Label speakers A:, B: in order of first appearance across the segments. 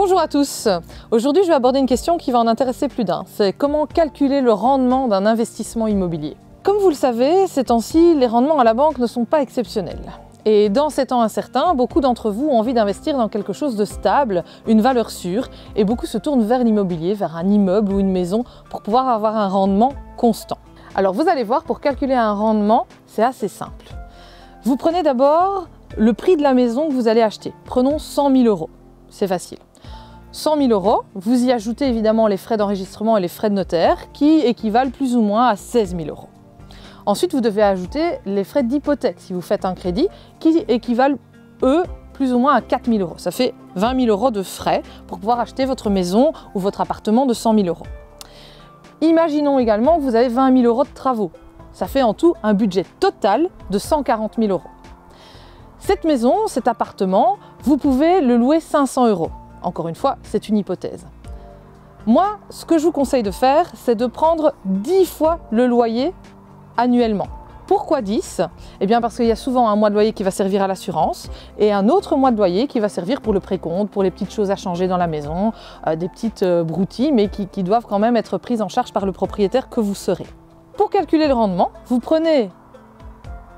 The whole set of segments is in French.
A: Bonjour à tous. Aujourd'hui, je vais aborder une question qui va en intéresser plus d'un. C'est comment calculer le rendement d'un investissement immobilier. Comme vous le savez, ces temps-ci, les rendements à la banque ne sont pas exceptionnels. Et dans ces temps incertains, beaucoup d'entre vous ont envie d'investir dans quelque chose de stable, une valeur sûre, et beaucoup se tournent vers l'immobilier, vers un immeuble ou une maison pour pouvoir avoir un rendement constant. Alors vous allez voir, pour calculer un rendement, c'est assez simple. Vous prenez d'abord le prix de la maison que vous allez acheter. Prenons 100 000 €. C'est facile. 100 000 €, vous y ajoutez évidemment les frais d'enregistrement et les frais de notaire qui équivalent plus ou moins à 16 000 €. Ensuite, vous devez ajouter les frais d'hypothèque si vous faites un crédit qui équivalent, eux, plus ou moins à 4 000 €. Ça fait 20 000 € de frais pour pouvoir acheter votre maison ou votre appartement de 100 000 €. Imaginons également que vous avez 20 000 € de travaux. Ça fait en tout un budget total de 140 000 €. Cette maison, cet appartement, vous pouvez le louer 500 €. Encore une fois, c'est une hypothèse. Moi, ce que je vous conseille de faire, c'est de prendre 10 fois le loyer annuellement. Pourquoi 10? Eh bien parce qu'il y a souvent un mois de loyer qui va servir à l'assurance et un autre mois de loyer qui va servir pour le précompte, pour les petites choses à changer dans la maison, des petites broutilles, mais qui doivent quand même être prises en charge par le propriétaire que vous serez. Pour calculer le rendement, vous prenez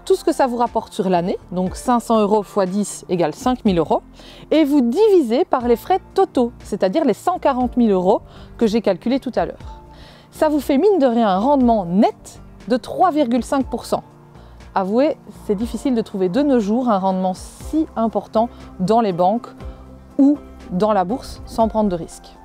A: tout ce que ça vous rapporte sur l'année, donc 500 € x 10 égale 5 000 €, et vous divisez par les frais totaux, c'est-à-dire les 140 000 € que j'ai calculés tout à l'heure. Ça vous fait mine de rien un rendement net de 3,5 %. Avouez, c'est difficile de trouver de nos jours un rendement si important dans les banques ou dans la bourse sans prendre de risques.